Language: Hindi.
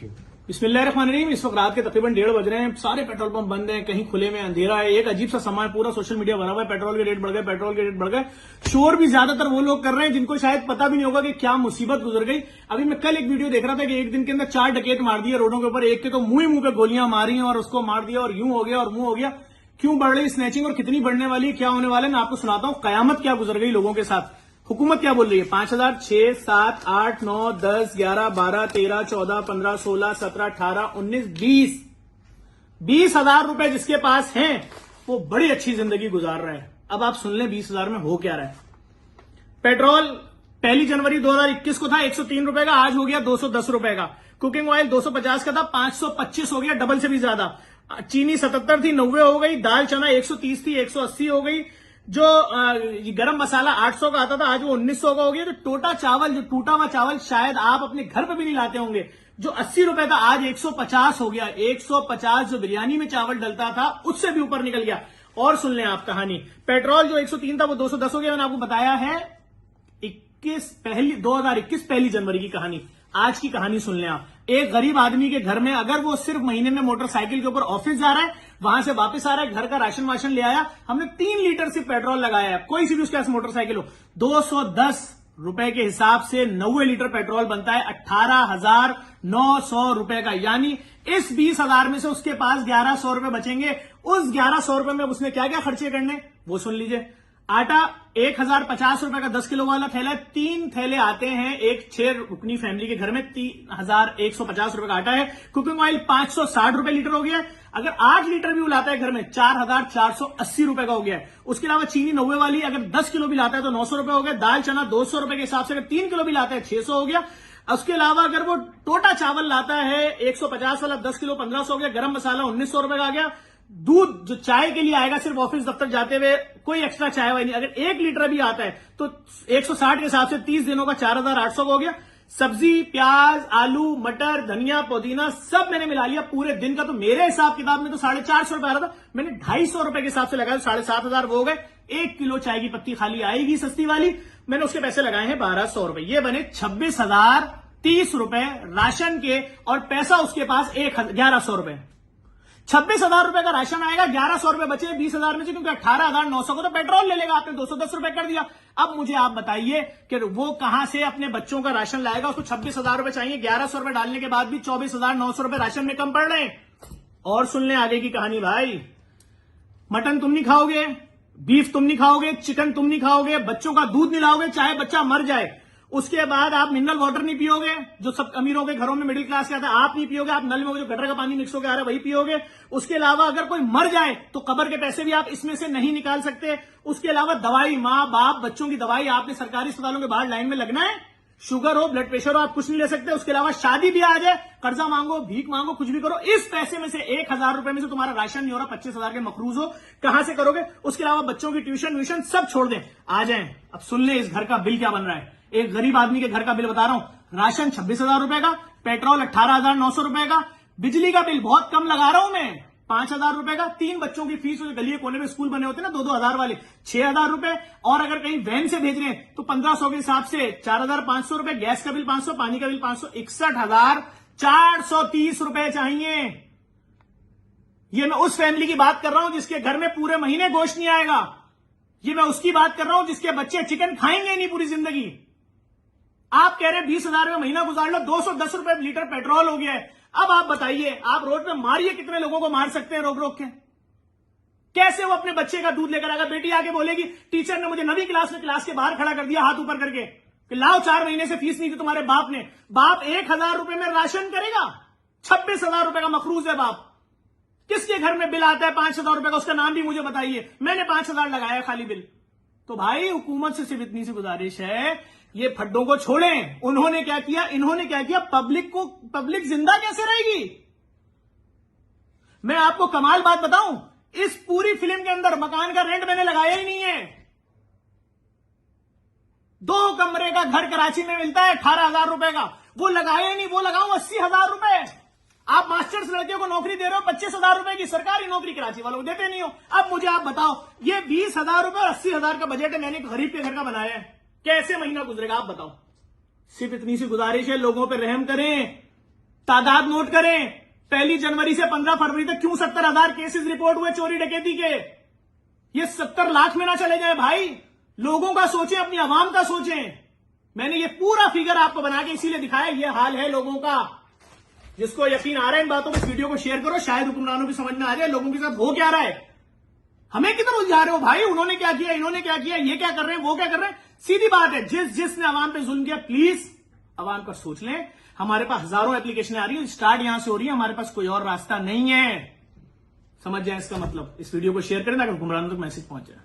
Thank you. बिस्मिल्लाहिर्रहमानिर्रहीम। इस वक्त रात के तकरीबन 1:30 बज रहे हैं। सारे पेट्रोल पंप बंद हैं, कहीं खुले में अंधेरा है। एक अजीब सा समय, पूरा सोशल मीडिया भरा हुआ है, पेट्रोल के रेट बढ़ गए, पेट्रोल के रेट बढ़ गए। शोर भी ज्यादातर वो लोग कर रहे हैं जिनको शायद पता भी नहीं होगा कि क्या मुसीबत गुजर गई। अभी मैं कल एक वीडियो देख रहा था कि एक दिन के अंदर 4 डकैत मार दिए रोडों के ऊपर। एक के तो मुंह पे गोलियां मारी और उसको मार दिया और यूं हो गया और मुंह हो गया। क्यों बढ़ रही स्नैचिंग और कितनी बढ़ने वाली है, क्या होने वाला है, मैं आपको सुनाता हूं। कयामत क्या गुजर गई लोगों के साथ। हुकूमत क्या बोल रही है? 5000, 6, 7, 8, 9, 10, 11, 12, 13, 14, 15, 16, 17, 18, 19, 20। 20,000 रुपए जिसके पास हैं वो बड़ी अच्छी जिंदगी गुजार रहा है। अब आप सुन लें 20,000 में हो क्या रहा है। पेट्रोल 1 जनवरी 2021 को था 103 रुपए का, आज हो गया 210 रुपए का। कुकिंग ऑयल 250 का था, 525 हो गया, डबल से भी ज्यादा। चीनी 77 थी, 90 हो गई। दाल चना 130 थी, 180 हो गई। जो गरम मसाला 800 का आता था, आज वो 1900 का हो गया। जो टोटा चावल, जो टूटा हुआ चावल शायद आप अपने घर पे भी नहीं लाते होंगे, जो 80 रुपए था, आज 150 हो गया। 150 जो बिरयानी में चावल डलता था उससे भी ऊपर निकल गया। और सुन लें आप कहानी। पेट्रोल जो 103 था वो 210 हो गया। मैंने आपको बताया है 2021 1 जनवरी की कहानी। आज की कहानी सुन लें आप। एक गरीब आदमी के घर में अगर वो सिर्फ महीने में मोटरसाइकिल के ऊपर ऑफिस जा रहा है, वहां से वापस आ रहा है, घर का राशन वाशन ले आया, हमने 3 लीटर सिर्फ पेट्रोल लगाया है, कोई सी भी उसके पास मोटरसाइकिल हो, 210 रुपए के हिसाब से 90 लीटर पेट्रोल बनता है 18,900 रुपए का। यानी इस 20,000 में से उसके पास 1,100 रुपए बचेंगे। उस 1,100 रुपए में उसने क्या क्या खर्चे करने वो सुन लीजिए। आटा 1,050 रुपए का 10 किलो वाला थैला है। 3 थैले आते हैं एक 6 रुकनी फैमिली के घर में। 3,150 रुपए का आटा है। कुकिंग ऑयल 560 रुपए लीटर हो गया। अगर 8 लीटर भी लाता है घर में 4,480 रुपए का हो गया है। उसके अलावा चीनी 90 वाली अगर 10 किलो भी लाता है तो 900 रुपए हो गया। दाल चना 200 रुपए के हिसाब से अगर 3 किलो भी लाता है 600 हो गया। उसके अलावा अगर वो टोटा चावल लाता है 150 वाला 10 किलो 1500 हो गया। गरम मसाला 1900 रुपए का आ गया। दूध जो चाय के लिए आएगा सिर्फ ऑफिस दफ्तर जाते हुए, कोई एक्स्ट्रा चाय वाई नहीं, अगर 1 लीटर भी आता है तो 160 के हिसाब से 30 दिनों का 4,800 का हो गया। सब्जी, प्याज, आलू, मटर, धनिया, पुदीना सब मैंने मिला लिया पूरे दिन का। तो मेरे हिसाब किताब में तो 450 रुपए आ रहा था, मैंने 250 रुपए के हिसाब से लगाया, 7,500 वो हो गए। 1 किलो चाय की पत्ती खाली आएगी सस्ती वाली, मैंने उसके पैसे लगाए हैं 1,200 रुपए। ये बने 26,030 रुपए राशन के, और पैसा उसके पास 1,100 रुपए। 26,000 रुपए का राशन आएगा, 1,100 रुपए बचे 20,000 में से, क्योंकि 18,900 को तो पेट्रोल ले लेगा। आपने 210 रुपए कर दिया। अब मुझे आप बताइए कि वो कहां से अपने बच्चों का राशन लाएगा। उसको 26,000 रुपए चाहिए, 1,100 रुपए डालने के बाद भी 24,900 रुपए राशन में कम पड़ रहे हैं। और सुन लें आगे की कहानी भाई। मटन तुम नहीं खाओगे, बीफ तुम नहीं खाओगे, चिकन तुम नहीं खाओगे, बच्चों का दूध नहीं लाओगे चाहे बच्चा मर जाए। उसके बाद आप मिनरल वाटर नहीं पियोगे, जो सब अमीरों के घरों में मिडिल क्लास के आता है, आप नहीं पियोगे। आप नल में जो गटर का पानी मिक्स होकर आ रहा है वही पियोगे। उसके अलावा अगर कोई मर जाए तो कब्र के पैसे भी आप इसमें से नहीं निकाल सकते। उसके अलावा दवाई, माँ बाप बच्चों की दवाई आपने सरकारी अस्पतालों के बाहर लाइन में लगना है। शुगर हो, ब्लड प्रेशर हो, आप कुछ नहीं ले सकते। उसके अलावा शादी भी आ जाए, कर्जा मांगो, भीख मांगो, कुछ भी करो, इस पैसे में से 1,000 रुपए में से तुम्हारा राशन नहीं हो रहा, 25,000 के मकरूज हो, कहां से करोगे? उसके अलावा बच्चों की ट्यूशन व्यूशन सब छोड़ दें, आ जाए। अब सुन ले इस घर का बिल क्या बन रहा है। एक गरीब आदमी के घर का बिल बता रहा हूं। राशन 26,000 रुपए का, पेट्रोल 18,900 रुपए का, बिजली का बिल बहुत कम लगा रहा हूं मैं 5,000 रुपए का। 3 बच्चों की फीस, जो गली कोने में स्कूल बने होते हैं ना 2-2 हजार वाले, 6,000 रुपए। और अगर कहीं वैन से भेज रहे हैं तो 1,500 के हिसाब से 4,500 रुपए। गैस का बिल 500, पानी का बिल 500, 61,430 रुपए चाहिए। ये मैं उस फैमिली की बात कर रहा हूं जिसके घर में पूरे महीने गोश्त नहीं आएगा। ये मैं उसकी बात कर रहा हूं जिसके बच्चे चिकन खाएंगे नहीं पूरी जिंदगी। आप कह रहे हैं 20,000 में महीना गुजार लो, 210 रुपए लीटर पेट्रोल हो गया है। अब आप बताइए, आप रोड पे मारिए, कितने लोगों को मार सकते हैं रोक रोक के? कैसे वो अपने बच्चे का दूध लेकर आएगा? बेटी आके बोलेगी टीचर ने मुझे 9वीं क्लास में क्लास के बाहर खड़ा कर दिया हाथ ऊपर करके कि लाओ 4 महीने से फीस नहीं दी तुम्हारे बाप ने। बाप 1,000 रुपए में राशन करेगा? 26,000 रुपए का मखरूज है बाप। किसके घर में बिल आता है 5,000 रुपए का? उसका नाम भी मुझे बताइए। मैंने 5,000 लगाया खाली बिल। तो भाई हुकूमत से सिर्फ इतनी सी गुजारिश है, ये फड्डों को छोड़ें। उन्होंने क्या किया, इन्होंने क्या किया, पब्लिक जिंदा कैसे रहेगी? मैं आपको कमाल बात बताऊं, इस पूरी फिल्म के अंदर मकान का रेंट मैंने लगाया ही नहीं है। 2 कमरे का घर कराची में मिलता है 18,000 रुपए का, वो लगाया ही नहीं। वो लगाऊं 80,000 रुपए। आप मास्टर्स लड़कियों को नौकरी दे रहे हो 25,000 रुपए की, सरकारी नौकरी कराची वालों को देते नहीं हो। अब मुझे आप बताओ, ये 20,000 रुपए और 80,000 का बजट है, मैंने एक गरीब के घर का बनाया है, कैसे महीना गुजरेगा आप बताओ? सिर्फ इतनी सी गुजारिश है, लोगों पे रहम करें। तादाद नोट करें, 1 जनवरी से 15 फरवरी तक क्यों 70,000 केसेस रिपोर्ट हुए चोरी डकैती के। ये 70 लाख में ना चले जाए भाई। लोगों का सोचें, अपनी आवाम का सोचें। मैंने ये पूरा फिगर आपको बना के इसीलिए दिखाया, ये हाल है लोगों का। जिसको यकीन आ रहा है इन बातों पर, इस वीडियो को शेयर करो, शायद हुक्मरानों की समझ में आ जाए लोगों के साथ हो क्या रहा है। हमें किधर उलझा रहे हो भाई, उन्होंने क्या किया, इन्होंने क्या किया, ये क्या कर रहे हैं, वो क्या कर रहे हैं। सीधी बात है, जिसने आवाम पे जुल्म किया, प्लीज आवाम का सोच लें। हमारे पास हजारों एप्लीकेशन आ रही है, स्टार्ट यहां से हो रही है, हमारे पास कोई और रास्ता नहीं है। समझ जाए इसका मतलब। इस वीडियो को शेयर करें ताकि हुक्मरानों तक मैसेज पहुंच जाए।